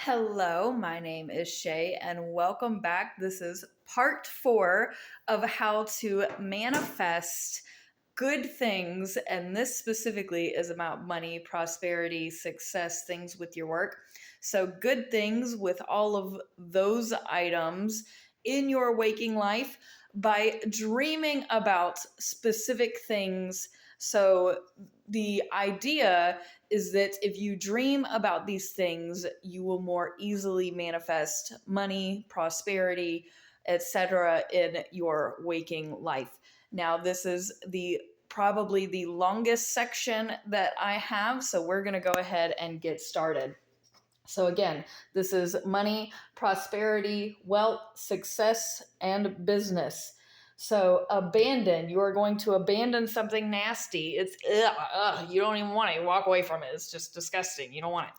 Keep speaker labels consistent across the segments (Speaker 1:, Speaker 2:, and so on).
Speaker 1: Hello, my name is Shay, and welcome back. This is part 4 of how to manifest good things, and this specifically is about money, prosperity, success, things with your work. So, good things with all of those items in your waking life by dreaming about specific things. So, the idea is that if you dream about these things, you will more easily manifest money, prosperity, etc. in your waking life. Now, this is the probably the longest section that I have, so we're going to go ahead and get started. So again, this is money, prosperity, wealth, success, and business. So abandon, you are going to abandon something nasty. It's you don't even want it. You walk away from it. It's just disgusting. You don't want it.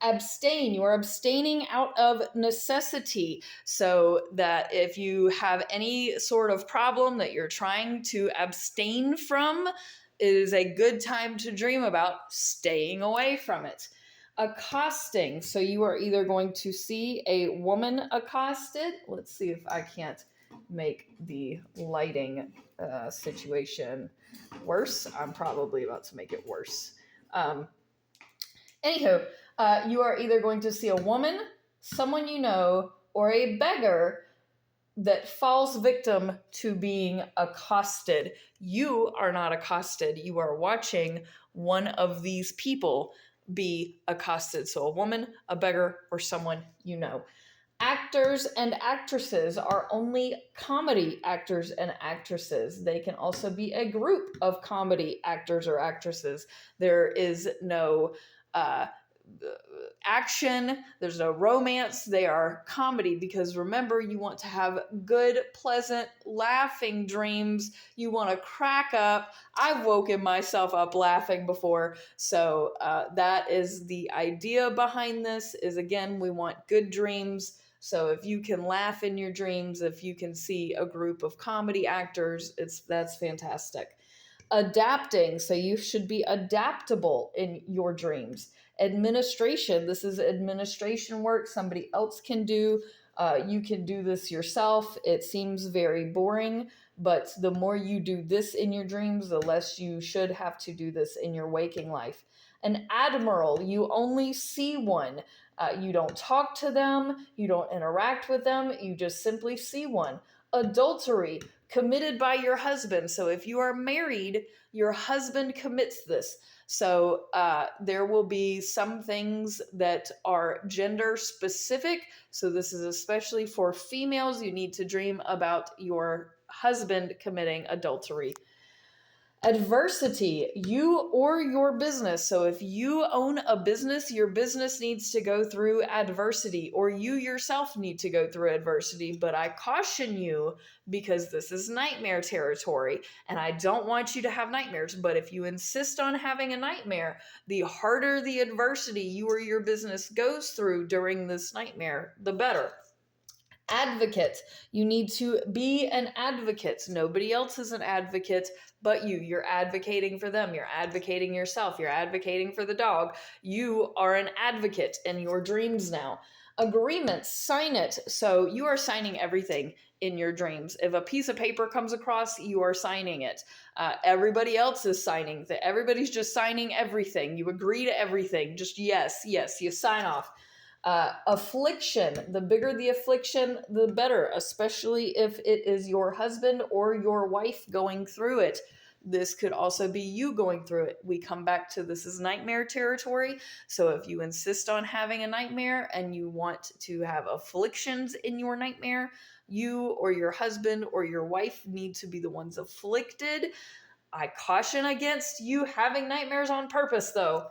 Speaker 1: Abstain, you are abstaining out of necessity, so that if you have any sort of problem that you're trying to abstain from, it is a good time to dream about staying away from it. Accosting, so you are either going to see a woman accosted. Let's see if I can't make the lighting situation worse. I'm probably about to make it worse. Anywho, you are either going to see a woman, someone you know, or a beggar that falls victim to being accosted. You are not accosted. You are watching one of these people be accosted. So a woman, a beggar, or someone you know. Actors and actresses are only comedy actors and actresses. They can also be a group of comedy actors or actresses. There is no action, there's no romance. They are comedy because remember, you want to have good, pleasant, laughing dreams. You want to crack up. I've woken myself up laughing before. So that is the idea behind this is, again, we want good dreams. So if you can laugh in your dreams, if you can see a group of comedy actors, that's fantastic. Adapting, so you should be adaptable in your dreams. Administration, this is administration work somebody else can do. You can do this yourself. It seems very boring, but the more you do this in your dreams, the less you should have to do this in your waking life. An admiral, you only see one. You don't talk to them, you don't interact with them, you just simply see one. Adultery, committed by your husband. So if you are married, your husband commits this. So there will be some things that are gender specific. So this is especially for females. You need to dream about your husband committing adultery. Adversity, you or your business. So if you own a business, your business needs to go through adversity, or you yourself need to go through adversity. But I caution you because this is nightmare territory, and I don't want you to have nightmares. But if you insist on having a nightmare, the harder the adversity you or your business goes through during this nightmare, the better. Advocate. You need to be an advocate. Nobody else is an advocate but you. You're advocating for them. You're advocating yourself. You're advocating for the dog. You are an advocate in your dreams now. Agreements, sign it. So you are signing everything in your dreams. If a piece of paper comes across, you are signing it. Everybody else is signing. Everybody's just signing everything. You agree to everything. Just yes, yes, you sign off. Affliction, the bigger the affliction, the better, especially if it is your husband or your wife going through it. This could also be you going through it. We come back to this is nightmare territory. So if you insist on having a nightmare and you want to have afflictions in your nightmare, you or your husband or your wife need to be the ones afflicted. I caution against you having nightmares on purpose, though.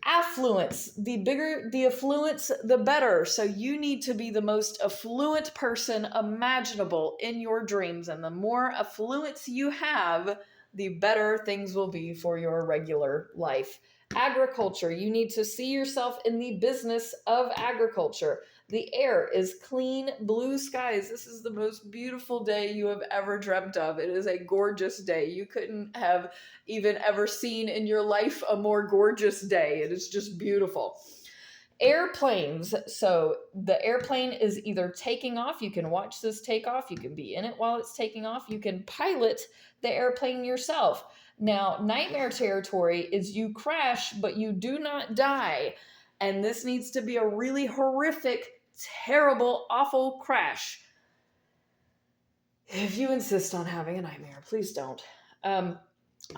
Speaker 1: Affluence, the bigger the affluence, the better. So you need to be the most affluent person imaginable in your dreams, and the more affluence you have, the better things will be for your regular life. Agriculture, you need to see yourself in the business of agriculture. The air is clean blue skies. This is the most beautiful day you have ever dreamt of. It is a gorgeous day. You couldn't have even ever seen in your life a more gorgeous day. It is just beautiful. Airplanes. So the airplane is either taking off, you can watch this take off, you can be in it while it's taking off, you can pilot the airplane yourself. Now, nightmare territory is you crash, but you do not die. And this needs to be a really horrific, terrible, awful crash. If you insist on having a nightmare, please don't.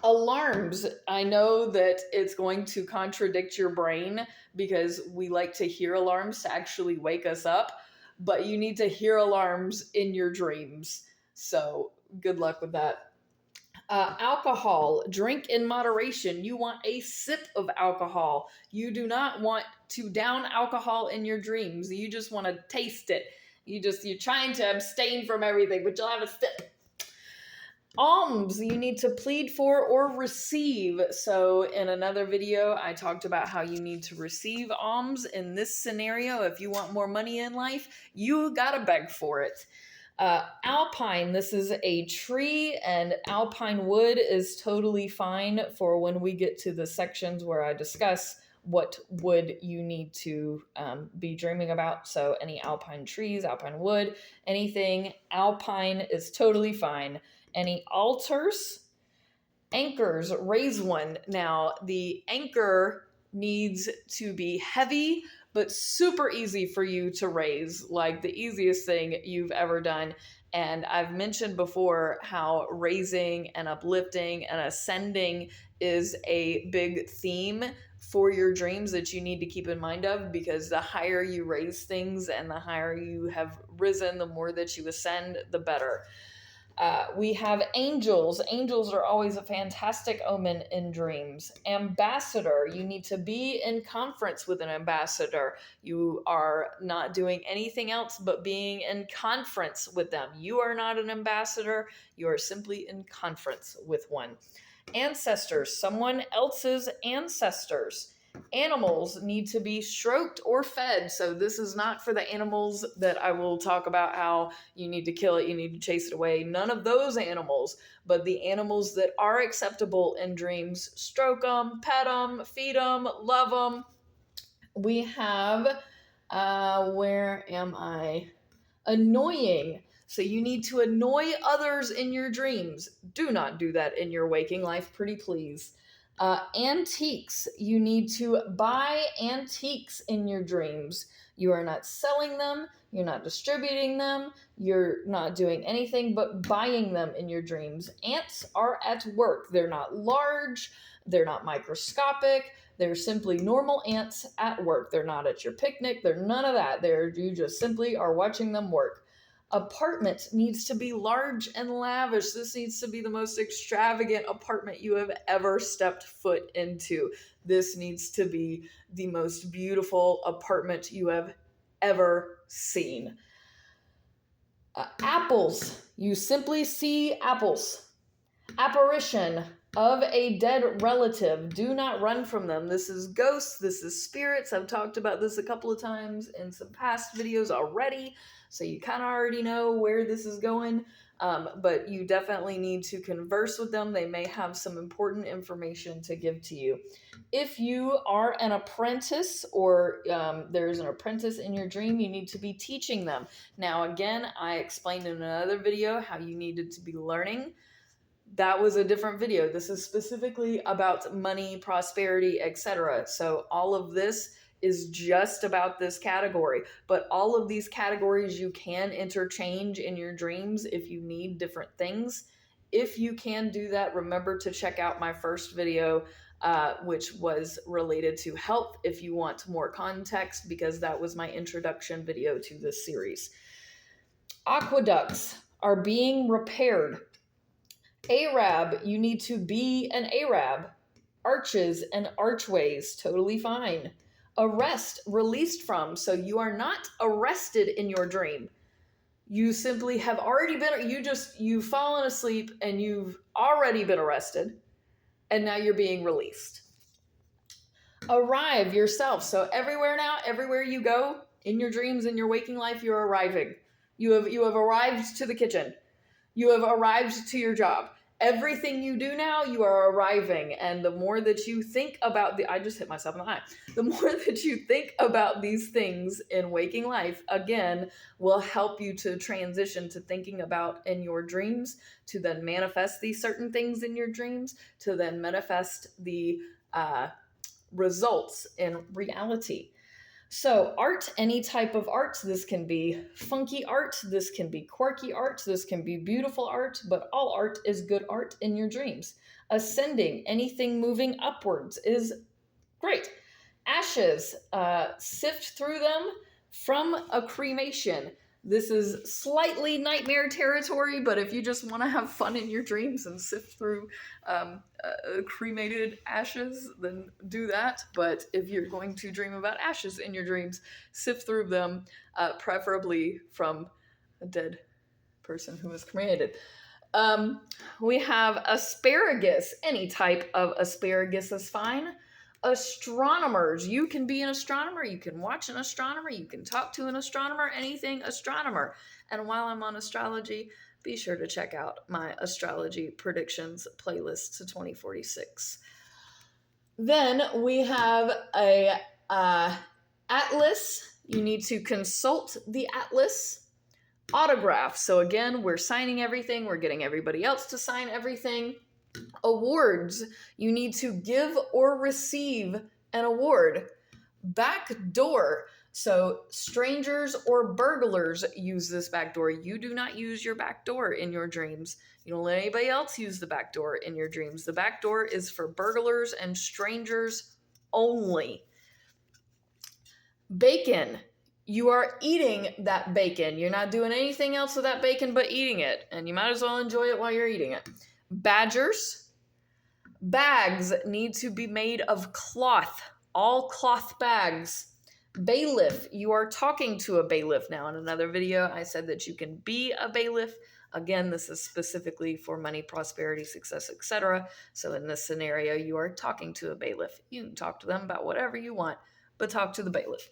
Speaker 1: Alarms. I know that it's going to contradict your brain because we like to hear alarms to actually wake us up, but you need to hear alarms in your dreams. So good luck with that. Alcohol, drink in moderation. You want a sip of alcohol. You do not want to down alcohol in your dreams. You just want to taste it. You're trying to abstain from everything, but you'll have a sip. Alms, you need to plead for or receive. So in another video, I talked about how you need to receive alms. In this scenario, if you want more money in life, you gotta beg for it. Alpine, this is a tree, and alpine wood is totally fine for when we get to the sections where I discuss what wood you need to be dreaming about. So any alpine trees, alpine wood, anything alpine is totally fine. Any altars, anchors, raise one. Now, the anchor needs to be heavy, but super easy for you to raise, like the easiest thing you've ever done. And I've mentioned before how raising and uplifting and ascending is a big theme for your dreams that you need to keep in mind of, because the higher you raise things and the higher you have risen, the more that you ascend, the better. We have angels. Angels are always a fantastic omen in dreams. Ambassador. You need to be in conference with an ambassador. You are not doing anything else but being in conference with them. You are not an ambassador. You are simply in conference with one. Ancestors. Someone else's ancestors. Animals need to be stroked or fed. So this is not for the animals that I will talk about how you need to kill it, you need to chase it away. None of those animals, but the animals that are acceptable in dreams. Stroke them, pet them, feed them, love them. We have, where am I? Annoying. So you need to annoy others in your dreams. Do not do that in your waking life, pretty please. Antiques. You need to buy antiques in your dreams. You are not selling them. You're not distributing them. You're not doing anything but buying them in your dreams. Ants are at work. They're not large. They're not microscopic. They're simply normal ants at work. They're not at your picnic. They're none of that. You just simply are watching them work. Apartment needs to be large and lavish. This needs to be the most extravagant apartment you have ever stepped foot into. This needs to be the most beautiful apartment you have ever seen. Apples. You simply see apples. Apparition of a dead relative. Do not run from them. This is ghosts. This is spirits. I've talked about this a couple of times in some past videos already. So you kind of already know where this is going, but you definitely need to converse with them. They may have some important information to give to you. If you are an apprentice or there's an apprentice in your dream, you need to be teaching them. Now, again, I explained in another video how you needed to be learning. That was a different video. This is specifically about money, prosperity, etc. So all of this is just about this category, but all of these categories you can interchange in your dreams if you need different things. If you can do that, remember to check out my first video, which was related to health, if you want more context, because that was my introduction video to this series. Aqueducts are being repaired. Arab, you need to be an Arab. Arches and archways, totally fine. Arrest, released from. So you are not arrested in your dream. You simply have already been, you've fallen asleep and you've already been arrested, and now you're being released. Arrive yourself. So everywhere now, everywhere you go in your dreams, in your waking life, you're arriving. You have arrived to the kitchen. You have arrived to your job. everything you do now, you are arriving. And the more that you think about I just hit myself in the eye. The more that you think about these things in waking life, again, will help you to transition to thinking about in your dreams, to then manifest these certain things in your dreams, to then manifest the results in reality. So art, any type of art, this can be funky art, this can be quirky art, this can be beautiful art, but all art is good art in your dreams. Ascending, anything moving upwards is great. Ashes, sift through them from a cremation. This is slightly nightmare territory, but if you just want to have fun in your dreams and sift through cremated ashes, then do that. But if you're going to dream about ashes in your dreams, sift through them, preferably from a dead person who was cremated. We have asparagus. Any type of asparagus is fine. Astronomers, you can be an astronomer, you can watch an astronomer, you can talk to an astronomer, anything astronomer. And while I'm on astrology, be sure to check out my astrology predictions playlist to 2046. Then we have a atlas. You need to consult the atlas. Autograph. So again, we're signing everything, we're getting everybody else to sign everything. Awards, you need to give or receive an award. Back door, so strangers or burglars use this back door. You do not use your back door in your dreams. You don't let anybody else use the back door in your dreams. The back door is for burglars and strangers only. Bacon, you are eating that bacon. You're not doing anything else with that bacon but eating it, and you might as well enjoy it while you're eating it. Badgers, bags need to be made of cloth, all cloth bags. Bailiff, you are talking to a bailiff. Now in another video, I said that you can be a bailiff. Again, this is specifically for money, prosperity, success, etc. So in this scenario, you are talking to a bailiff. You can talk to them about whatever you want, but talk to the bailiff.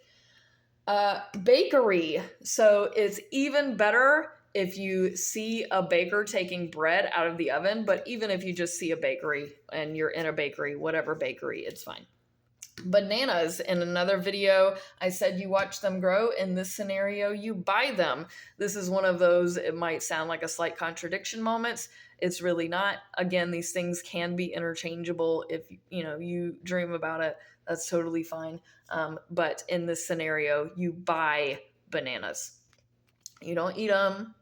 Speaker 1: Bakery, so it's even better if you see a baker taking bread out of the oven, but even if you just see a bakery and you're in a bakery, whatever bakery, it's fine. Bananas, in another video, I said you watch them grow. In this scenario, you buy them. This is one of those, it might sound like a slight contradiction moments. It's really not. Again, these things can be interchangeable. If you dream about it, that's totally fine. But in this scenario, you buy bananas. You don't eat them.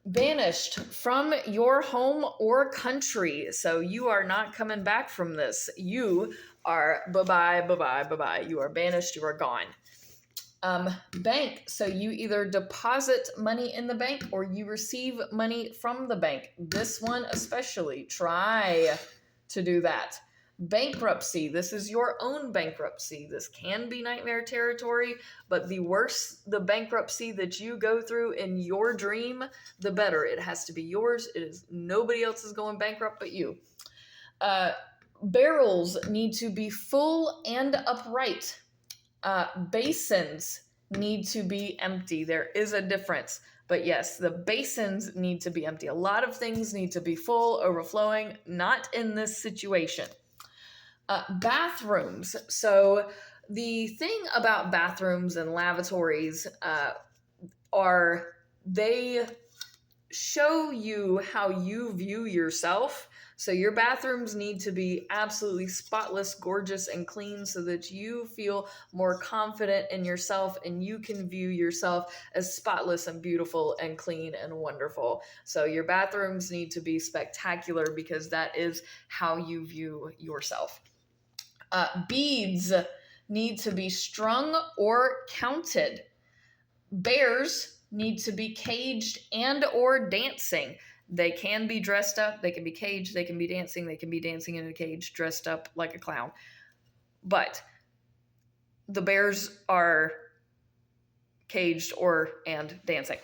Speaker 1: Banished from your home or country. So you are not coming back from this. You are bye-bye, bye-bye, bye-bye. You are banished, you are gone. Bank. So you either deposit money in the bank or you receive money from the bank. This one especially, try to do that. Bankruptcy. This is your own bankruptcy. This can be nightmare territory, but the worse the bankruptcy that you go through in your dream, the better. It has to be yours. It is nobody else is going bankrupt but you. Barrels need to be full and upright. Basins need to be empty. There is a difference. But yes, the basins need to be empty. A lot of things need to be full, overflowing. Not in this situation. Bathrooms. So the thing about bathrooms and lavatories are they show you how you view yourself. So your bathrooms need to be absolutely spotless, gorgeous, and clean so that you feel more confident in yourself and you can view yourself as spotless and beautiful and clean and wonderful. So your bathrooms need to be spectacular because that is how you view yourself. Beads need to be strung or counted. Bears need to be caged and or dancing. They can be dressed up, they can be caged, they can be dancing in a cage dressed up like a clown. But the bears are caged and dancing.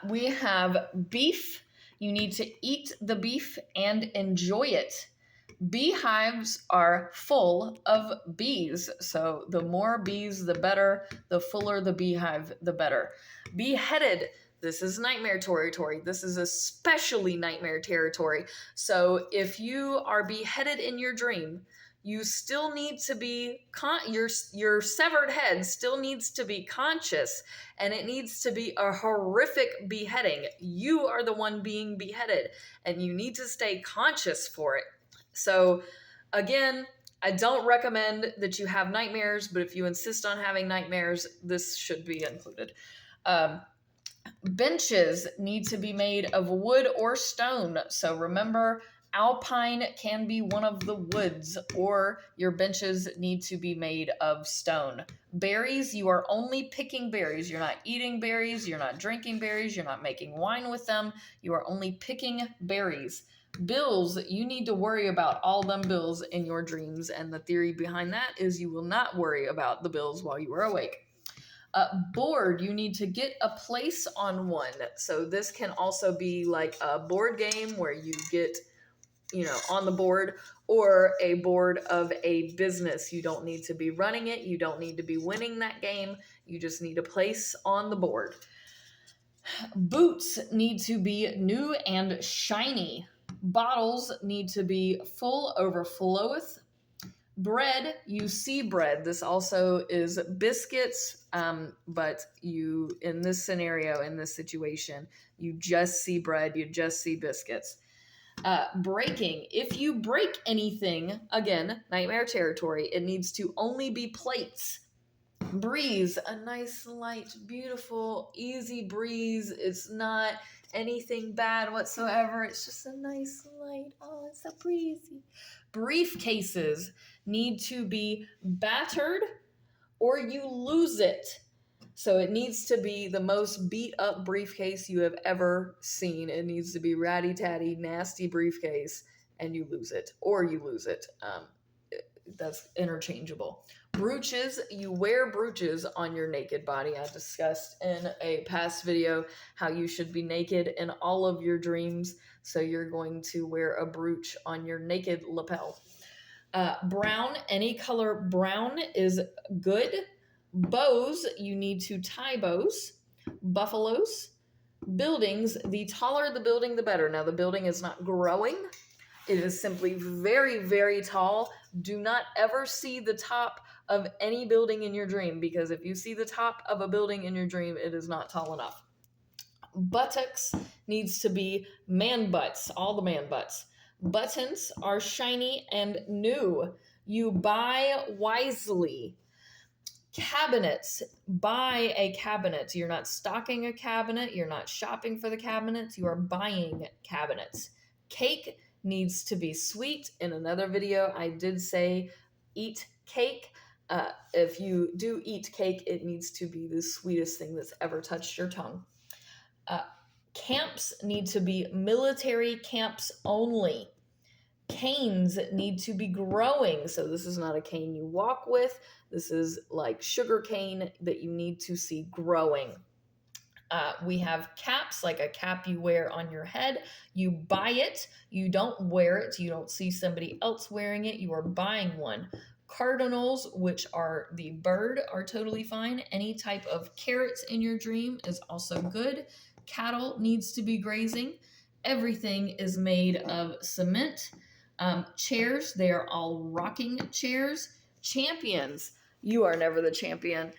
Speaker 1: We have beef. You need to eat the beef and enjoy it. Beehives are full of bees. So the more bees, the better. The fuller the beehive, the better. Beheaded. this is nightmare territory. This is especially nightmare territory. So if you are beheaded in your dream, you still need to be your severed head still needs to be conscious, and it needs to be a horrific beheading. You are the one being beheaded, and you need to stay conscious for it. So again, I don't recommend that you have nightmares, but if you insist on having nightmares, this should be included. Benches need to be made of wood or stone. So remember, alpine can be one of the woods, or your benches need to be made of stone. Berries, you are only picking berries. You're not eating berries. You're not drinking berries. You're not making wine with them. You are only picking berries. Bills, you need to worry about all them bills in your dreams. And the theory behind that is you will not worry about the bills while you are awake. Board, you need to get a place on one. So this can also be like a board game where you get, on the board, or a board of a business. You don't need to be running it. You don't need to be winning that game. You just need a place on the board. Boots need to be new and shiny. Bottles need to be full overfloweth. Bread, you see bread. This also is biscuits, but you, in this scenario, in this situation, you just see bread, you just see biscuits. Breaking, if you break anything, again, nightmare territory, it needs to only be plates. Breeze, a nice, light, beautiful, easy breeze. It's not anything bad whatsoever. It's just a nice, light, oh, it's so breezy. Briefcases need to be battered or you lose it. So it needs to be the most beat up briefcase you have ever seen. It needs to be ratty tatty, nasty briefcase, and you lose it, or you lose it. That's interchangeable. Brooches, you wear brooches on your naked body. I discussed in a past video how you should be naked in all of your dreams. So you're going to wear a brooch on your naked lapel. Brown, any color brown is good. Bows, you need to tie bows. Buffaloes. Buildings, the taller the building, the better. Now, the building is not growing. It is simply very, very tall. Do not ever see the top of any building in your dream, because if you see the top of a building in your dream, it is not tall enough. Buttocks needs to be man butts, all the man butts. Buttons are shiny and new. You buy wisely. Cabinets, buy a cabinet. You're not stocking a cabinet. You're not shopping for the cabinets. You are buying cabinets. Cake needs to be sweet. In another video, I did say eat cake. If you do eat cake, it needs to be the sweetest thing that's ever touched your tongue. Camps need to be military camps only. Canes need to be growing. So this is not a cane you walk with. This is like sugar cane that you need to see growing. We have caps, like a cap you wear on your head. You buy it. You don't wear it. You don't see somebody else wearing it. You are buying one. Cardinals, which are the bird, are totally fine. Any type of carrots in your dream is also good. Cattle needs to be grazing. Everything is made of cement. Chairs, they are all rocking chairs. Champions, you are never the champion.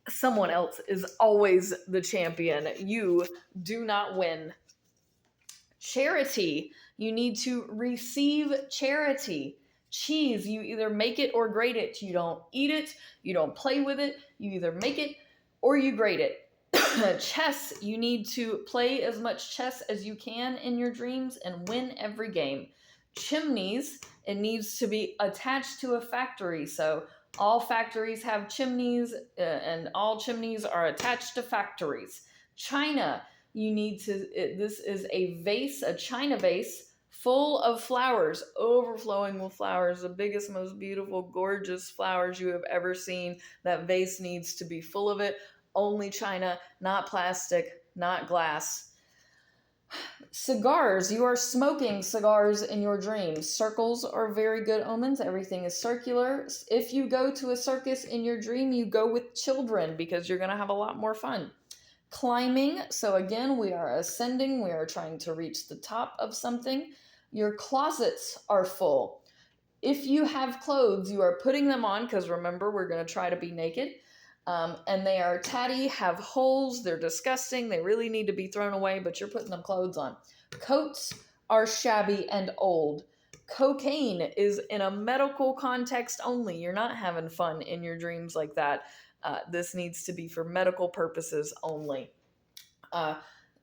Speaker 1: Someone else is always the champion. You do not win. Charity, you need to receive charity. Cheese, you either make it or grate it. You don't eat it, you don't play with it. You either make it or you grate it. Chess, you need to play as much chess as you can in your dreams and win every game. Chimneys, it needs to be attached to a factory. So all factories have chimneys, and all chimneys are attached to factories. China, you need to, this is a vase, a china vase, full of flowers, overflowing with flowers, the biggest, most beautiful, gorgeous flowers you have ever seen. That vase needs to be full of it. Only china, not plastic, not glass. Cigars, you are smoking cigars in your dreams. Circles are very good omens. Everything is circular. If you go to a circus in your dream, you go with children because you're going to have a lot more fun. Climbing, so again, we are ascending, we are trying to reach the top of something. Your closets are full. If you have clothes, you are putting them on, because remember, we're going to try to be naked. And they are tatty, have holes, they're disgusting, they really need to be thrown away, but you're putting them clothes on. Coats are shabby and old. Cocaine is in a medical context only. You're not having fun in your dreams like that. This needs to be for medical purposes only.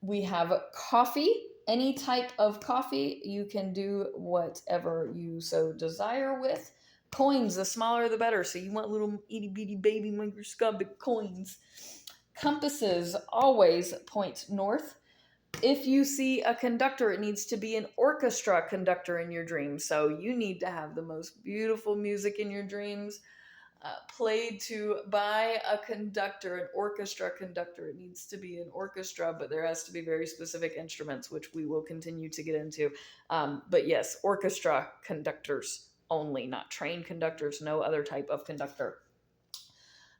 Speaker 1: We have coffee, any type of coffee. You can do whatever you so desire with. Coins, the smaller the better. So you want little itty bitty baby microscopic coins. Compasses always point north. If you see a conductor, it needs to be an orchestra conductor in your dreams. So you need to have the most beautiful music in your dreams. Played to by a conductor, an orchestra conductor. It needs to be an orchestra, but there has to be very specific instruments, which we will continue to get into. But yes, orchestra conductors only, not trained conductors, no other type of conductor.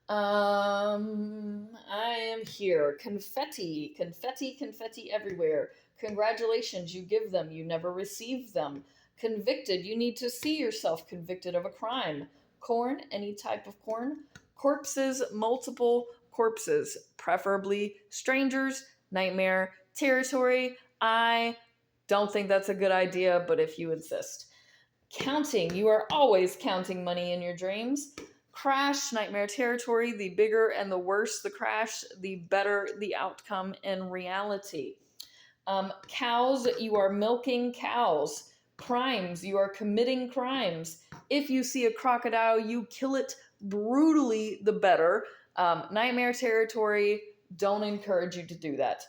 Speaker 1: I am here. Confetti, confetti, confetti everywhere. Congratulations, you give them, you never receive them. Convicted, you need to see yourself convicted of a crime. Corn, any type of corn. Corpses, multiple corpses, preferably strangers. Nightmare territory. I don't think that's a good idea, but if you insist. Counting, you are always counting money in your dreams. Crash, nightmare territory. The bigger and the worse the crash, the better the outcome in reality. Cows, you are milking cows. Crimes, you are committing crimes. If you see a crocodile, you kill it brutally, the better. Nightmare territory, don't encourage you to do that.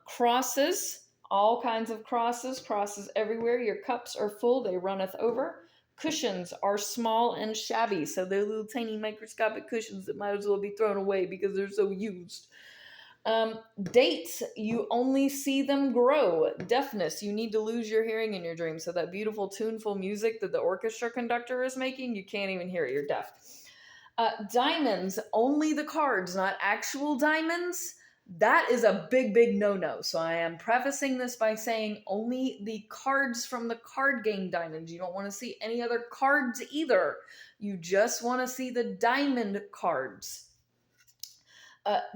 Speaker 1: Crosses, all kinds of crosses everywhere. Your cups are full, they runneth over. Cushions are small and shabby, so they're little tiny microscopic cushions that might as well be thrown away because they're so used. Dates, you only see them grow. Deafness, you need to lose your hearing in your dreams. So that beautiful tuneful music that the orchestra conductor is making, you can't even hear it, you're deaf. Diamonds, only the cards, not actual diamonds. That is a big, big no-no. So I am prefacing this by saying only the cards from the card game diamonds. You don't want to see any other cards either. You just want to see the diamond cards.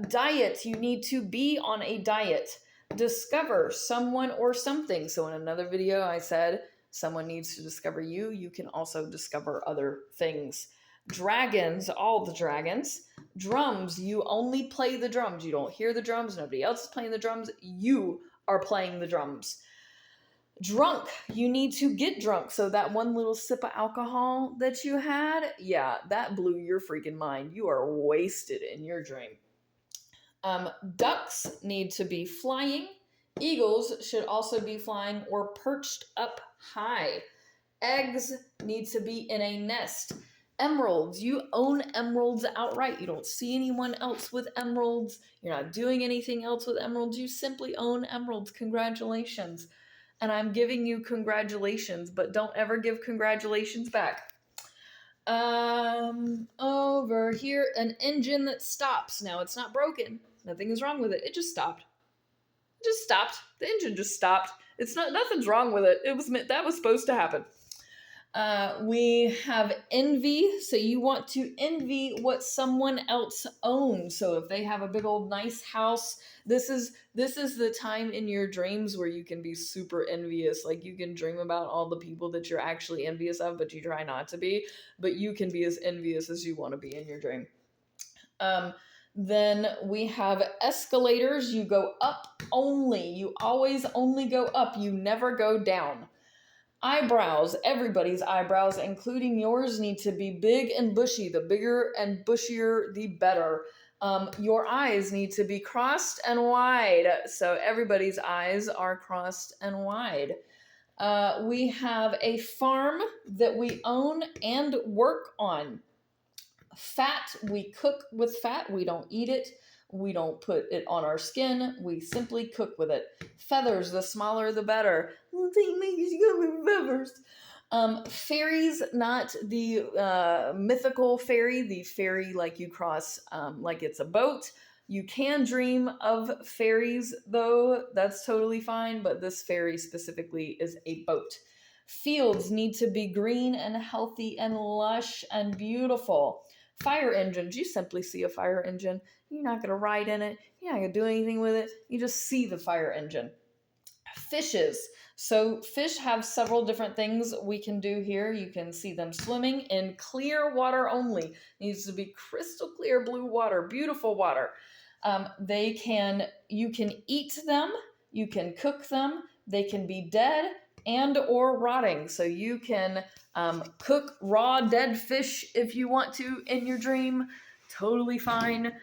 Speaker 1: Diet, you need to be on a diet. Discover someone or something. So in another video I said someone needs to discover you. You can also discover other things. Dragons, all the dragons. Drums, you only play the drums. You don't hear the drums. Nobody else is playing the drums. You are playing the drums. Drunk, you need to get drunk. So that one little sip of alcohol that you had, yeah, that blew your freaking mind. You are wasted in your dream. Ducks need to be flying. Eagles should also be flying or perched up high. Eggs need to be in a nest. Emeralds, you own emeralds outright. You don't see anyone else with emeralds. You're not doing anything else with emeralds. You simply own emeralds. Congratulations. And I'm giving you congratulations, but don't ever give congratulations back. Over here, an engine that stops. Now, it's not broken. Nothing is wrong with it. It just stopped. It just stopped. The engine just stopped. It's not, nothing's wrong with it. That was supposed to happen. We have envy. So you want to envy what someone else owns. So if they have a big old nice house, this is the time in your dreams where you can be super envious. Like you can dream about all the people that you're actually envious of, but you try not to be. But you can be as envious as you want to be in your dream. Then we have escalators. You go up only. You always only go up. You never go down. Eyebrows, everybody's eyebrows, including yours, need to be big and bushy. The bigger and bushier, the better. Your eyes need to be crossed and wide. So everybody's eyes are crossed and wide. We have a farm that we own and work on. Fat, we cook with fat. We don't eat it. We don't put it on our skin. We simply cook with it. Feathers, the smaller the better. Feathers. Fairies, not the mythical fairy. The fairy like you cross, like it's a boat. You can dream of fairies, though. That's totally fine, but this fairy specifically is a boat. Fields need to be green and healthy and lush and beautiful. Fire engines, you simply see a fire engine. You're not going to ride in it. You're not going to do anything with it. You just see the fire engine. Fishes. So fish have several different things we can do here. You can see them swimming in clear water only. It needs to be crystal clear blue water, beautiful water. You can eat them, you can cook them, they can be dead and or rotting. So you can cook raw dead fish if you want to in your dream. Totally fine.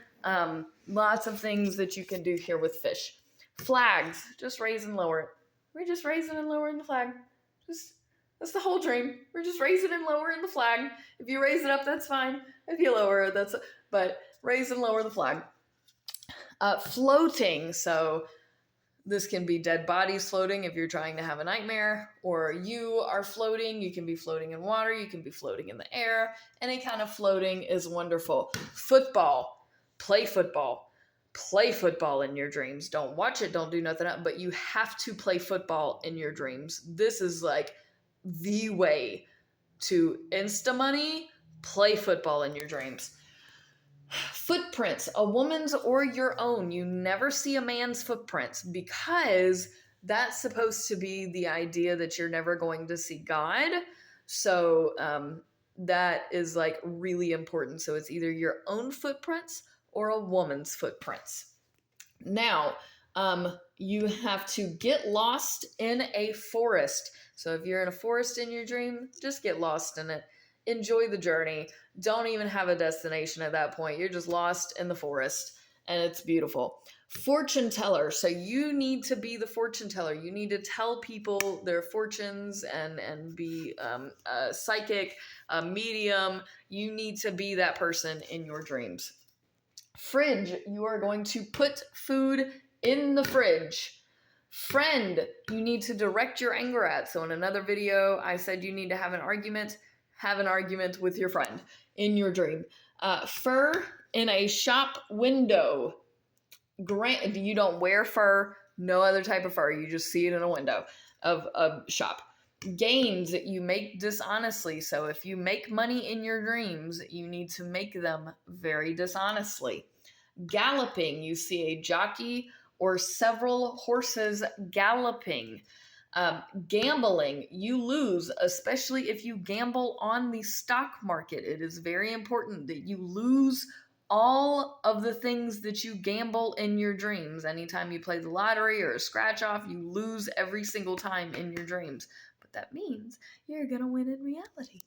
Speaker 1: Lots of things that you can do here with fish. Flags, just raise and lower it. We're just raising and lowering the flag. That's the whole dream. We're just raising and lowering the flag. If you raise it up, that's fine. If you lower it, but raise and lower the flag. Floating, so this can be dead bodies floating if you're trying to have a nightmare, or you are floating. You can be floating in water, you can be floating in the air. Any kind of floating is wonderful. Football, play football. Play football in your dreams. Don't watch it, don't do nothing else, but you have to play football in your dreams. This is like the way to insta money. Play football in your dreams. Footprints, a woman's or your own. You never see a man's footprints because that's supposed to be the idea that you're never going to see God. So that is like really important. So it's either your own footprints or a woman's footprints. Now, you have to get lost in a forest. So if you're in a forest in your dream, just get lost in it. Enjoy the journey. Don't even have a destination at that point. You're just lost in the forest, and it's beautiful. Fortune teller. So you need to be the fortune teller. You need to tell people their fortunes and be a psychic, a medium. You need to be that person in your dreams. Fridge. You are going to put food in the fridge. Friend. You need to direct your anger at. So in another video, I said you need to have an argument. Have an argument with your friend in your dream. Fur in a shop window. You don't wear fur, no other type of fur. You just see it in a window of a shop. Gains that you make dishonestly. So if you make money in your dreams, you need to make them very dishonestly. Galloping, you see a jockey or several horses galloping. Gambling, you lose, especially if you gamble on the stock market. It is very important that you lose all of the things that you gamble in your dreams. Anytime you play the lottery or a scratch off, you lose every single time in your dreams. But that means you're going to win in reality.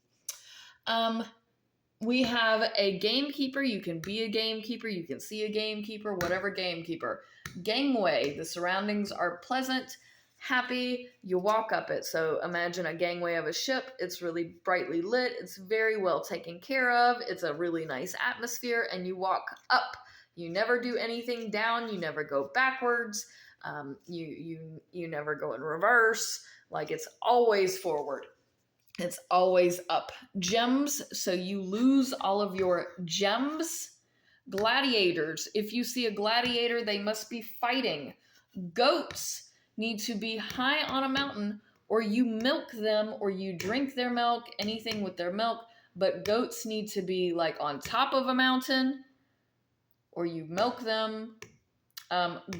Speaker 1: We have a gamekeeper. You can be a gamekeeper. You can see a gamekeeper, whatever gamekeeper. Gangway, the surroundings are pleasant, happy, you walk up it. So imagine a gangway of a ship. It's really brightly lit. It's very well taken care of. It's a really nice atmosphere, and you walk up. You never do anything down. You never go backwards. You never go in reverse. Like, it's always forward. It's always up. Gems, so you lose all of your gems. Gladiators, if you see a gladiator, they must be fighting. Goats need to be high on a mountain, or you milk them, or you drink their milk, anything with their milk. But goats need to be like on top of a mountain, or you milk them.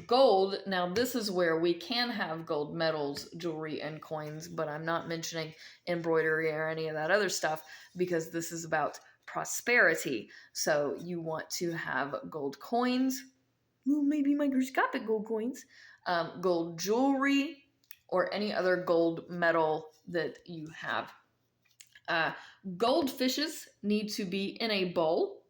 Speaker 1: Gold, now this is where we can have gold medals, jewelry, and coins, but I'm not mentioning embroidery or any of that other stuff because this is about prosperity. So you want to have gold coins, well, maybe microscopic gold coins, gold jewelry, or any other gold medal that you have. Goldfishes need to be in a bowl.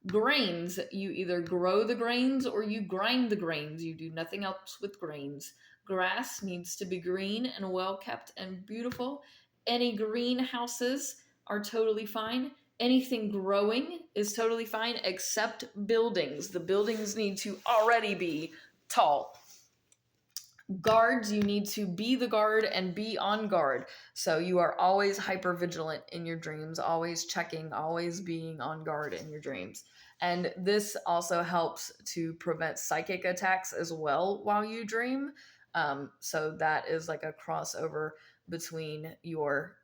Speaker 1: Grains, you either grow the grains or you grind the grains. You do nothing else with grains. Grass needs to be green and well kept and beautiful. Any greenhouses are totally fine. Anything growing is totally fine except buildings. The buildings need to already be tall. Guards, you need to be the guard and be on guard. So you are always hyper vigilant in your dreams, always checking, always being on guard in your dreams. And this also helps to prevent psychic attacks as well while you dream. So that is like a crossover between your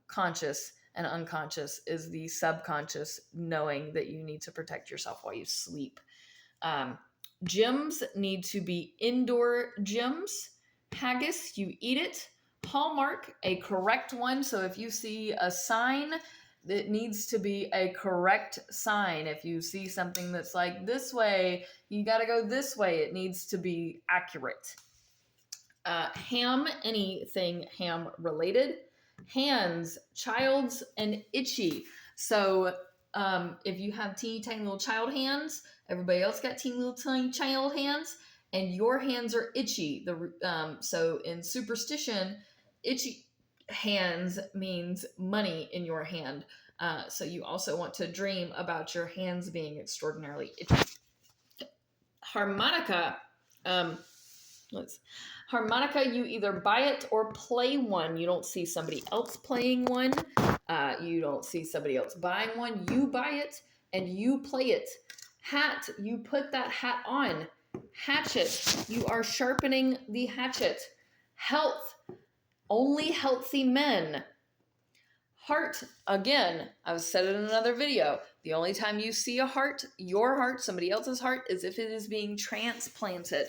Speaker 1: conscious and unconscious, is the subconscious knowing that you need to protect yourself while you sleep. Gyms need to be indoor gyms. Haggis, you eat it. Hallmark, a correct one. So if you see a sign, it needs to be a correct sign. If you see something that's like this way, you got to go this way. It needs to be accurate. Ham, anything ham related. Hands, child's, and itchy. So if you have teeny tiny little child hands, everybody else got teeny little tiny child hands, and your hands are itchy. So in superstition, itchy hands means money in your hand. So you also want to dream about your hands being extraordinarily itchy. Harmonica. Harmonica, you either buy it or play one. You don't see somebody else playing one. You don't see somebody else buying one. You buy it and you play it. Hat, you put that hat on. Hatchet, you are sharpening the hatchet. Health, only healthy men. Heart, again, I've said it in another video. The only time you see a heart, your heart, somebody else's heart, is if it is being transplanted.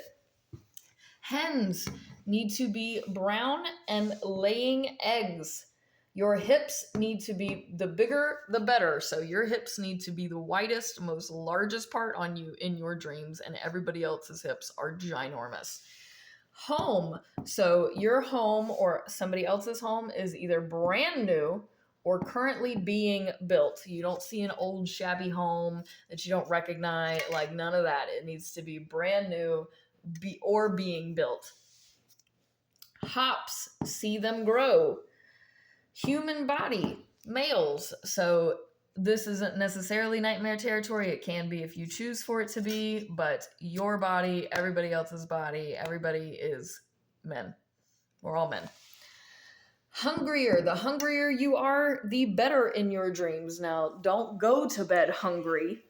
Speaker 1: Hens need to be brown and laying eggs. Your hips need to be, the bigger, the better. So your hips need to be the widest, most largest part on you in your dreams, and everybody else's hips are ginormous. Home. So your home or somebody else's home is either brand new or currently being built. You don't see an old shabby home that you don't recognize, like none of that. It needs to be brand new or being built. Hops, see them grow. Human body, males. So this isn't necessarily nightmare territory. It can be if you choose for it to be, but your body, everybody else's body, everybody is men. We're all men. Hungrier. The hungrier you are, the better in your dreams. Now, don't go to bed hungry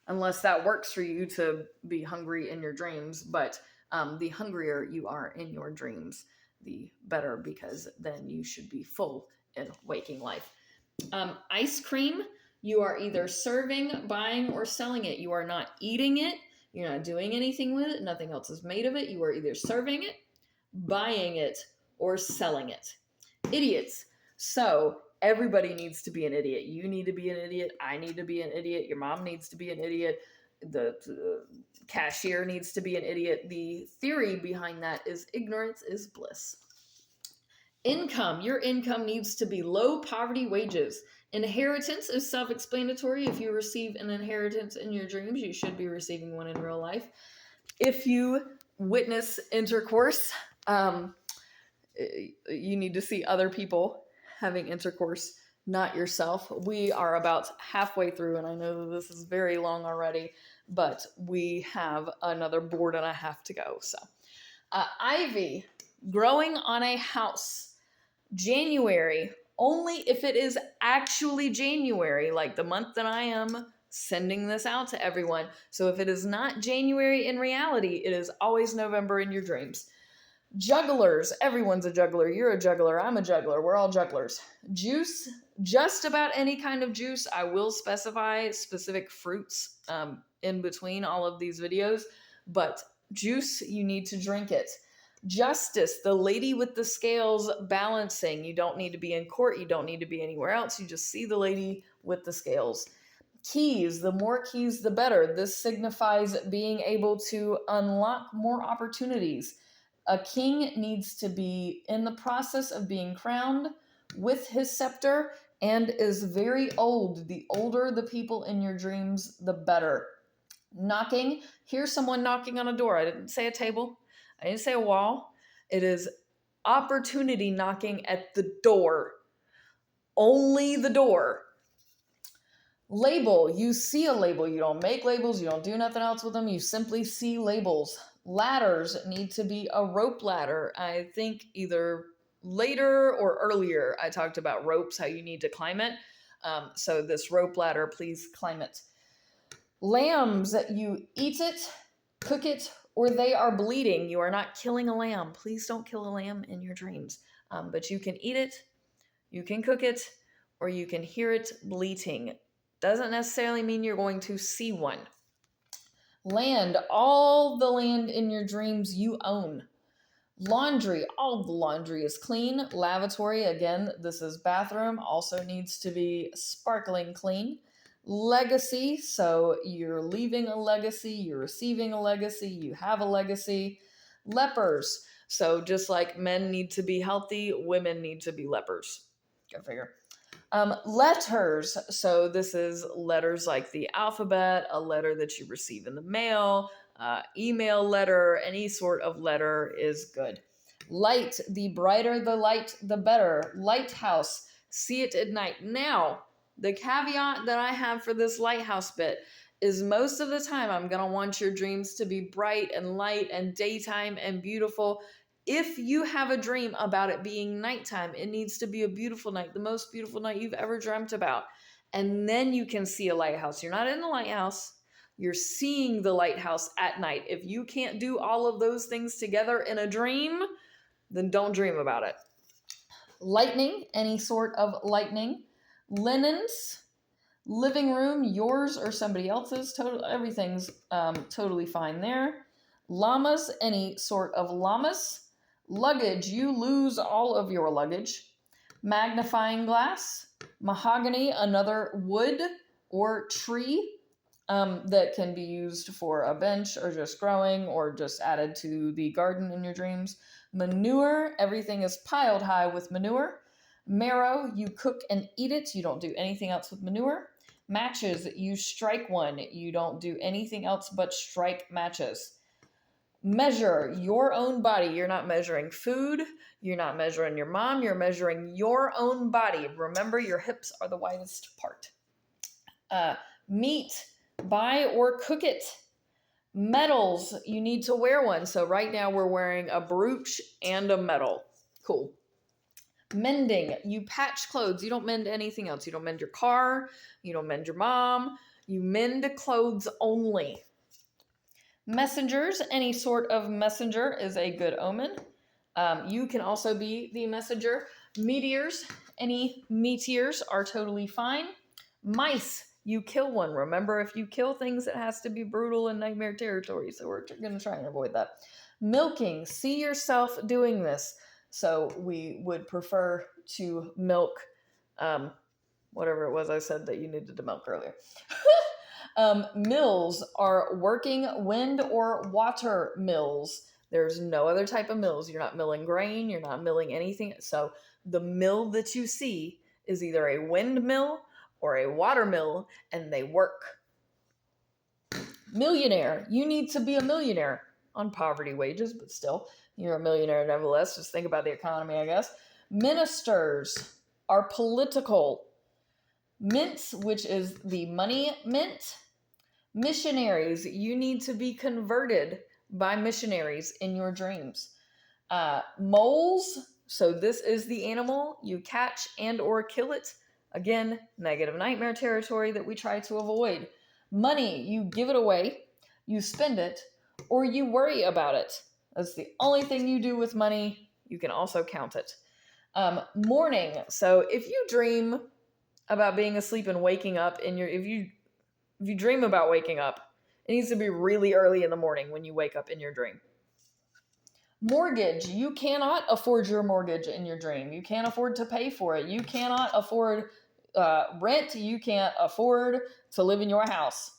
Speaker 1: unless that works for you to be hungry in your dreams. But the hungrier you are in your dreams, the better, because then you should be full in waking life. Ice cream, you are either serving, buying, or selling it. You are not eating it. You're not doing anything with it. Nothing else is made of it. You are either serving it, buying it, or selling it. Idiots. So everybody needs to be an idiot. You need to be an idiot. I need to be an idiot. Your mom needs to be an idiot. The cashier needs to be an idiot. The theory behind that is ignorance is bliss. Income. Your income needs to be low poverty wages. Inheritance is self-explanatory. If you receive an inheritance in your dreams, you should be receiving one in real life. If you witness intercourse, you need to see other people having intercourse, not yourself. We are about halfway through, and I know that this is very long already, but we have another board and a half to go. So, ivy, growing on a house. January, only if it is actually January, like the month that I am sending this out to everyone. So if it is not January in reality, it is always November in your dreams. Jugglers, everyone's a juggler. You're a juggler. I'm a juggler. We're all jugglers. Juice, just about any kind of juice. I will specify specific fruits in between all of these videos, but juice, you need to drink it. Justice, the lady with the scales balancing. You don't need to be in court. You don't need to be anywhere else. You just see the lady with the scales. Keys, the more keys, the better. This signifies being able to unlock more opportunities. A king needs to be in the process of being crowned with his scepter and is very old. The older the people in your dreams, the better. Knocking, here's someone knocking on a door. I didn't say a table. I didn't say a wall. It is opportunity knocking at the door. Only the door. Label, you see a label. You don't make labels. You don't do nothing else with them. You simply see labels. Ladders need to be a rope ladder. I think either later or earlier I talked about ropes, how you need to climb it. So this rope ladder, please climb it. Lambs, you eat it, cook it, or they are bleeding. You are not killing a lamb. Please don't kill a lamb in your dreams. But you can eat it, you can cook it, or you can hear it bleating. Doesn't necessarily mean you're going to see one. Land, all the land in your dreams you own. Laundry, all the laundry is clean. Lavatory, again, this is bathroom, also needs to be sparkling clean. Legacy, so you're leaving a legacy, you're receiving a legacy, you have a legacy. Lepers, so just like men need to be healthy, women need to be lepers. Go figure. Letters, so this is letters like the alphabet, a letter that you receive in the mail, email letter, any sort of letter is good. Light, the brighter the light, the better. Lighthouse, see it at night. Now, the caveat that I have for this lighthouse bit is most of the time I'm going to want your dreams to be bright and light and daytime and beautiful. If you have a dream about it being nighttime, it needs to be a beautiful night, the most beautiful night you've ever dreamt about. And then you can see a lighthouse. You're not in the lighthouse. You're seeing the lighthouse at night. If you can't do all of those things together in a dream, then don't dream about it. Lightning, any sort of lightning. Linens, living room, yours or somebody else's. Everything's totally fine there. Llamas, any sort of llamas. Luggage, you lose all of your luggage. Magnifying glass. Mahogany, another wood or tree that can be used for a bench or just growing or just added to the garden in your dreams. Manure, everything is piled high with manure. Marrow, you cook and eat it. You don't do anything else with manure. Matches, you strike one. You don't do anything else but strike matches. Measure your own body. You're not measuring food. You're not measuring your mom. You're measuring your own body. Remember, your hips are the widest part. Meat, buy or cook it. Medals, you need to wear one. So right now we're wearing a brooch and a medal. Cool. Mending, you patch clothes. You don't mend anything else. You don't mend your car. You don't mend your mom. You mend clothes only. Messengers, any sort of messenger is a good omen. You can also be the messenger. Meteors, any meteors are totally fine. Mice, you kill one. Remember, if you kill things, it has to be brutal and nightmare territory. So we're going to try and avoid that. Milking, see yourself doing this. So we would prefer to milk whatever it was I said that you needed to milk earlier. Mills are working wind or water mills. There's no other type of mills. You're not milling grain. You're not milling anything. So the mill that you see is either a windmill or a water mill, and they work. Millionaire. You need to be a millionaire on poverty wages, but still, you're a millionaire nevertheless. Just think about the economy, I guess. Ministers are political. Mints, which is the money mint. Missionaries, you need to be converted by missionaries in your dreams. Moles, so this is the animal. You catch and or kill it. Again, negative nightmare territory that we try to avoid. Money, you give it away, you spend it, or you worry about it. That's the only thing you do with money. You can also count it. Morning, so if you dream about being asleep and waking up if you dream about waking up, it needs to be really early in the morning when you wake up in your dream. Mortgage, you cannot afford your mortgage in your dream. You can't afford to pay for it. You cannot afford rent. You can't afford to live in your house.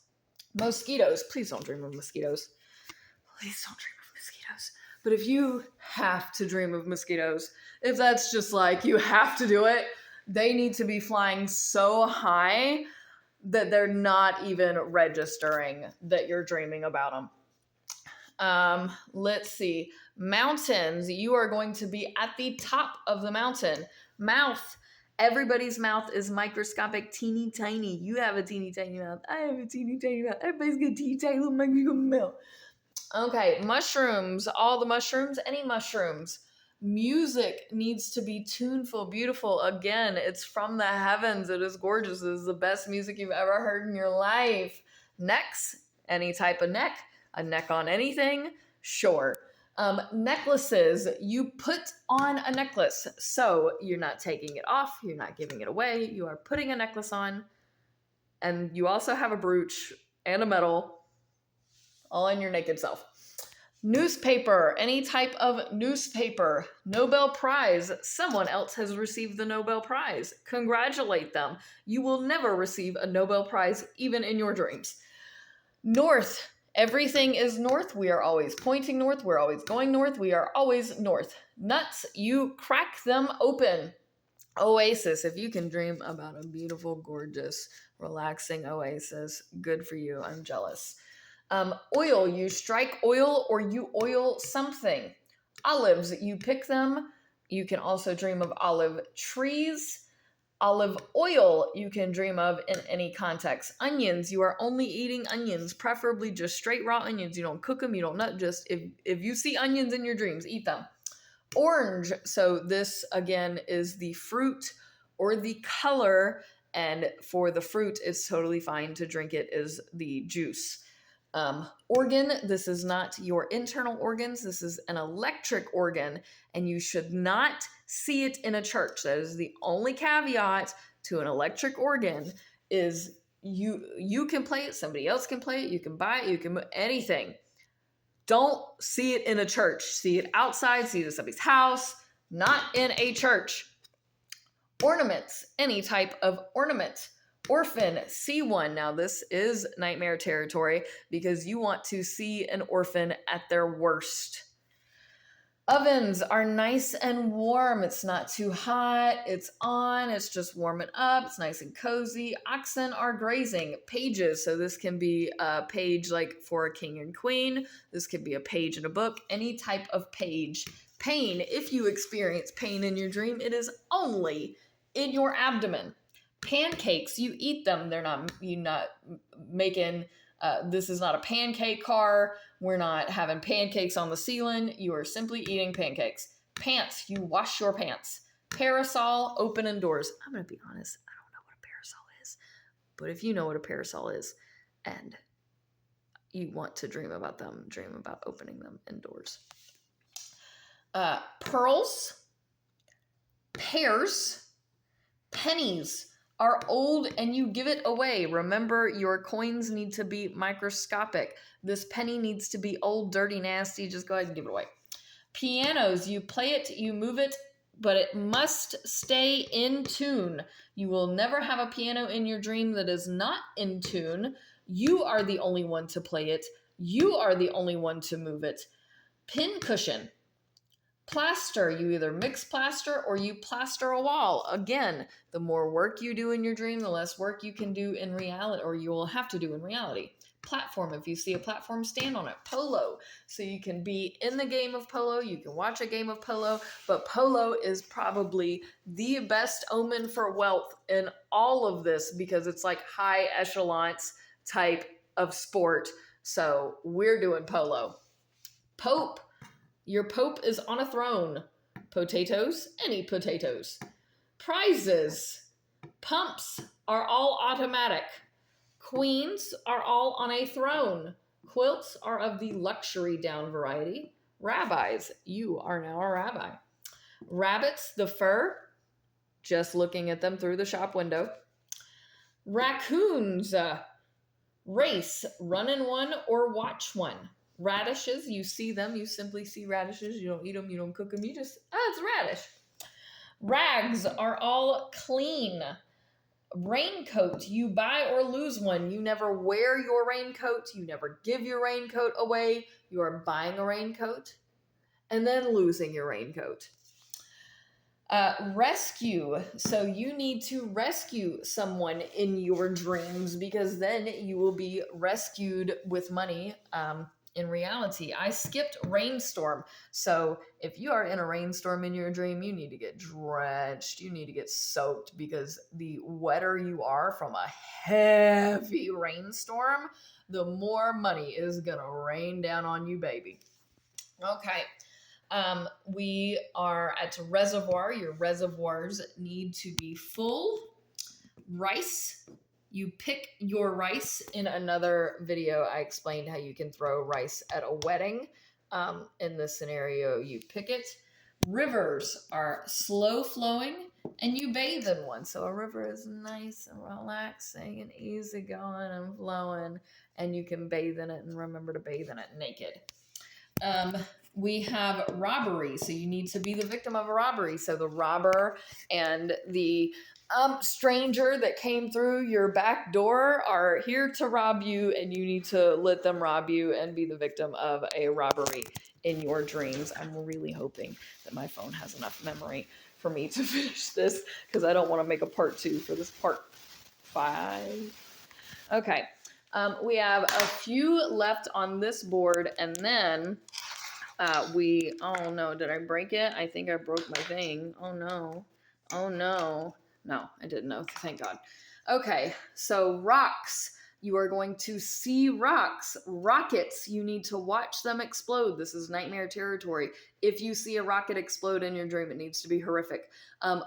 Speaker 1: Mosquitoes, please don't dream of mosquitoes. Please don't dream of mosquitoes. But if you have to dream of mosquitoes, if that's just like you have to do it, they need to be flying so high that they're not even registering that you're dreaming about them. Let's see. Mountains, you are going to be at the top of the mountain. Mouth, everybody's mouth is microscopic, teeny tiny. You have a teeny tiny mouth. I have a teeny tiny mouth. Everybody's got a teeny tiny little microscopic mouth. Okay, mushrooms, all the mushrooms, any mushrooms. Music needs to be tuneful, beautiful. Again, it's from the heavens. It is gorgeous. It is the best music you've ever heard in your life. Necks, any type of neck, a neck on anything, sure. Necklaces, you put on a necklace. So you're not taking it off, you're not giving it away, you are putting a necklace on. And you also have a brooch and a medal all in your naked self. Newspaper, any type of newspaper. Nobel Prize, someone else has received the Nobel Prize. Congratulate them. You will never receive a Nobel Prize, even in your dreams. North, everything is north. We are always pointing north. We're always going north. We are always north. Nuts, you crack them open. Oasis, if you can dream about a beautiful, gorgeous, relaxing oasis, good for you. I'm jealous. Oil, you strike oil or you oil something. Olives, you pick them. You can also dream of olive trees. Olive oil, you can dream of in any context. Onions, you are only eating onions, preferably just straight raw onions. You don't cook them, you don't nut. Just if you see onions in your dreams, eat them. Orange, so this again is the fruit or the color, and for the fruit, it's totally fine to drink it as the juice. Organ, this is not your internal organs, this is an electric organ, and you should not see it in a church. That is the only caveat to an electric organ, is you can play it, somebody else can play it, you can buy it, you can anything. Don't see it in a church. See it outside, see it at somebody's house, not in a church. Ornaments, any type of ornament. Orphan, see one. Now this is nightmare territory because you want to see an orphan at their worst. Ovens are nice and warm. It's not too hot. It's on. It's just warming up. It's nice and cozy. Oxen are grazing. Pages. So this can be a page like for a king and queen. This could be a page in a book. Any type of page. Pain. If you experience pain in your dream, it is only in your abdomen. Pancakes, you eat them. You're not making, this is not a pancake car. We're not having pancakes on the ceiling. You are simply eating pancakes. Pants, you wash your pants. Parasol, open indoors. I'm going to be honest, I don't know what a parasol is. But if you know what a parasol is and you want to dream about them, dream about opening them indoors. Pearls, pears, pennies are old and you give it away. Remember, your coins need to be microscopic. This penny needs to be old, dirty, nasty. Just go ahead and give it away. Pianos, you play it, you move it, but it must stay in tune. You will never have a piano in your dream that is not in tune. You are the only one to play it. You are the only one to move it. Pincushion. Plaster, you either mix plaster or you plaster a wall. Again, the more work you do in your dream, the less work you can do in reality, or you will have to do in reality. Platform, if you see a platform, stand on it. Polo, so you can be in the game of polo, you can watch a game of polo, but polo is probably the best omen for wealth in all of this because it's like high echelons type of sport. So we're doing polo. Pope. Your pope is on a throne. Potatoes, any potatoes. Prizes. Pumps are all automatic. Queens are all on a throne. Quilts are of the luxury down variety. Rabbis, you are now a rabbi. Rabbits, the fur, just looking at them through the shop window. Raccoons, race, run in one or watch one. Radishes, you see them, you simply see radishes, you don't eat them, you don't cook them, you just, it's a radish. Rags are all clean. Raincoat, you buy or lose one. You never wear your raincoat, you never give your raincoat away. You are buying a raincoat and then losing your raincoat. Rescue, so you need to rescue someone in your dreams because then you will be rescued with money. in reality, I skipped rainstorm. So if you are in a rainstorm in your dream, you need to get drenched. You need to get soaked, because the wetter you are from a heavy rainstorm, the more money is going to rain down on you, baby. Okay. We are at reservoir. Your reservoirs need to be full. Rice. You pick your rice. In another video, I explained how you can throw rice at a wedding. In this scenario, you pick it. Rivers are slow flowing and you bathe in one. So a river is nice and relaxing and easy going and flowing, and you can bathe in it, and remember to bathe in it naked. We have robbery. So you need to be the victim of a robbery. So the robber and the stranger that came through your back door are here to rob you, and you need to let them rob you and be the victim of a robbery in your dreams. I'm really hoping that my phone has enough memory for me to finish this, because I don't want to make a part 2 for this part 5. Okay. We have a few left on this board, and then oh no, did I break it? I think I broke my thing. Oh no. No, I didn't know. Thank God. Okay, so rocks. You are going to see rocks. Rockets, you need to watch them explode. This is nightmare territory. If you see a rocket explode in your dream, it needs to be horrific.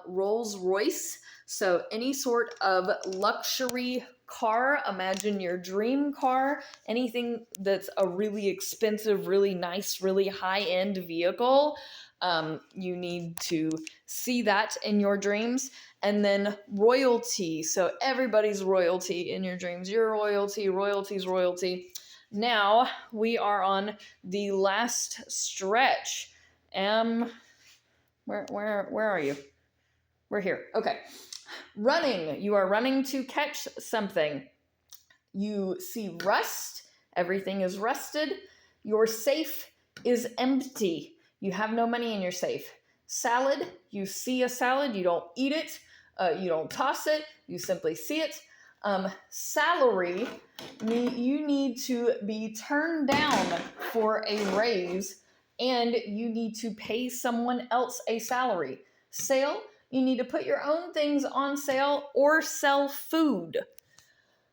Speaker 1: Rolls Royce. So any sort of luxury car, imagine your dream car, anything that's a really expensive, really nice, really high-end vehicle, you need to see that in your dreams. And then royalty. So everybody's royalty in your dreams. Your royalty, royalty's royalty. Now we are on the last stretch. Where are you? We're here. Okay. Running. You are running to catch something. You see rust. Everything is rusted. Your safe is empty. You have no money in your safe. Salad. You see a salad. You don't eat it. You don't toss it. You simply see it. Salary. You need to be turned down for a raise, and you need to pay someone else a salary. Sale. You need to put your own things on sale or sell food.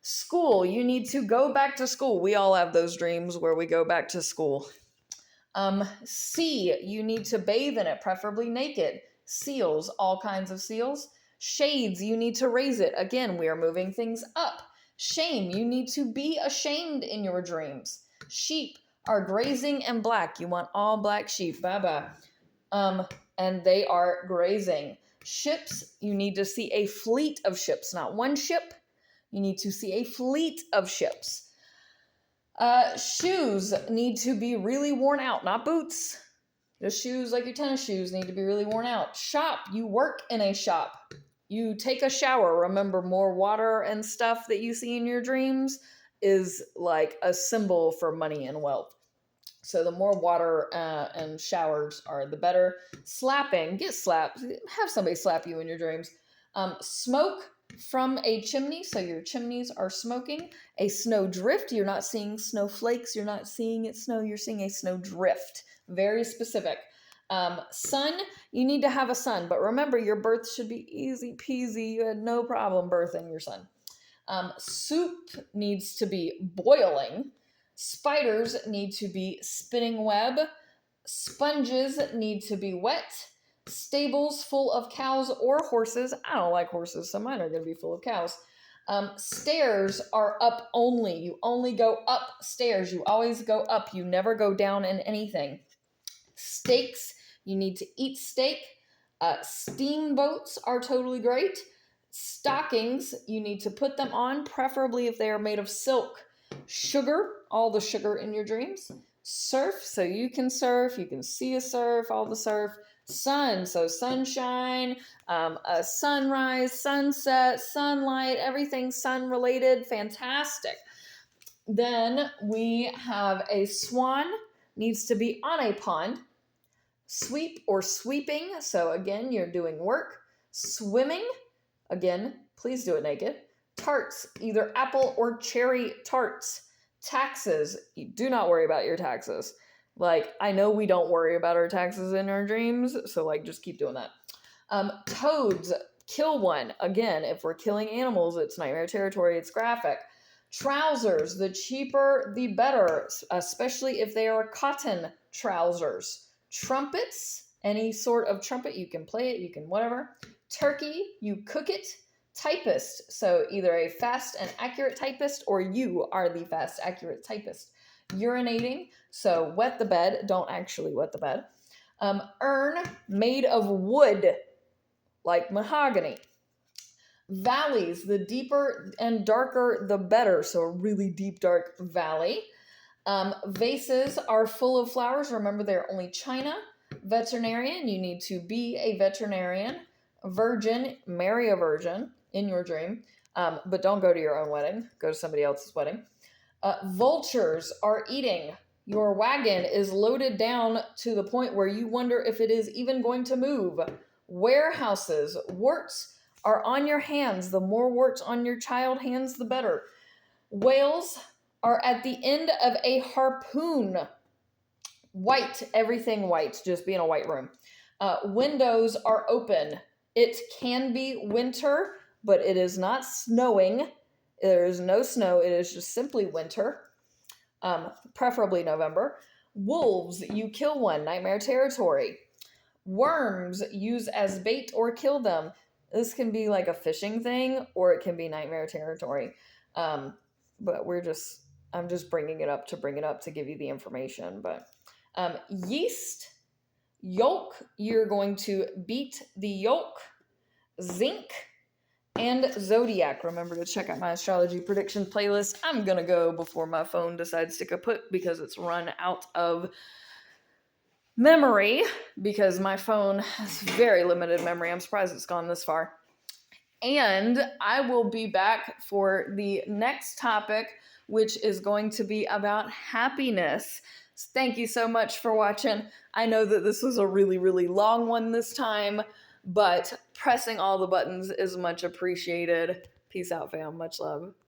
Speaker 1: School, you need to go back to school. We all have those dreams where we go back to school. Sea, you need to bathe in it, preferably naked. Seals, all kinds of seals. Shades, you need to raise it. Again, we are moving things up. Shame, you need to be ashamed in your dreams. Sheep are grazing and black. You want all black sheep. Bye-bye. And they are grazing. Ships, you need to see a fleet of ships, not one ship. You need to see a fleet of ships. Shoes need to be really worn out, not boots. The shoes, like your tennis shoes, need to be really worn out. Shop, you work in a shop. You take a shower. Remember, more water and stuff that you see in your dreams is like a symbol for money and wealth. So the more water and showers are, the better. Slapping, get slapped. Have somebody slap you in your dreams. Smoke from a chimney, so your chimneys are smoking. A snow drift, you're not seeing snowflakes, you're not seeing it snow, you're seeing a snow drift. Very specific. Sun, you need to have a son, but remember, your birth should be easy peasy. You had no problem birthing your son. Soup needs to be boiling. Spiders need to be spinning web. Sponges need to be wet. Stables full of cows or horses. I don't like horses, so mine are going to be full of cows. Stairs are up only. You only go upstairs. You always go up. You never go down in anything. Steaks, you need to eat steak. Steamboats are totally great. Stockings, you need to put them on, preferably if they are made of silk. Sugar, all the sugar in your dreams. Surf, so you can see a surf, all the surf. Sun, so sunshine, a sunrise, sunset, sunlight, everything sun related, fantastic. Then we have a swan, needs to be on a pond. Sweep or sweeping, so again, you're doing work. Swimming, again, please do it naked. Tarts, either apple or cherry tarts. Taxes. You do not worry about your taxes. Like, I know we don't worry about our taxes in our dreams, so like just keep doing that. Toads, kill one. Again, if we're killing animals, it's nightmare territory, it's graphic. Trousers, the cheaper the better, especially if they are cotton trousers. Trumpets, any sort of trumpet, you can play it, you can whatever. Turkey, you cook it. Typist, so either a fast and accurate typist or you are the fast, accurate typist. Urinating, so wet the bed, don't actually wet the bed. Urn, made of wood, like mahogany. Valleys, the deeper and darker the better, so a really deep dark valley. Vases are full of flowers, remember they're only china. Veterinarian, you need to be a veterinarian. Virgin, marry a virgin in your dream, but don't go to your own wedding, go to somebody else's wedding. Vultures are eating. Your wagon is loaded down to the point where you wonder if it is even going to move. Warehouses, warts are on your hands. The more warts on your child hands, the better. Whales are at the end of a harpoon. White, everything white, just be in a white room. Windows are open. It can be winter, but it is not snowing. There is no snow. It is just simply winter, preferably November. Wolves, you kill one, nightmare territory. Worms, use as bait or kill them. This can be like a fishing thing, or it can be nightmare territory. But I'm just bringing it up to give you the information. But yeast, yolk, you're going to beat the yolk. Zinc, and zodiac. Remember to check out my astrology prediction playlist. I'm gonna go before my phone decides to kaput because it's run out of memory, because my phone has very limited memory. I'm surprised it's gone this far. And I will be back for the next topic, which is going to be about happiness. Thank you so much for watching. I know that this was a really, really long one this time, but pressing all the buttons is much appreciated. Peace out, fam. Much love.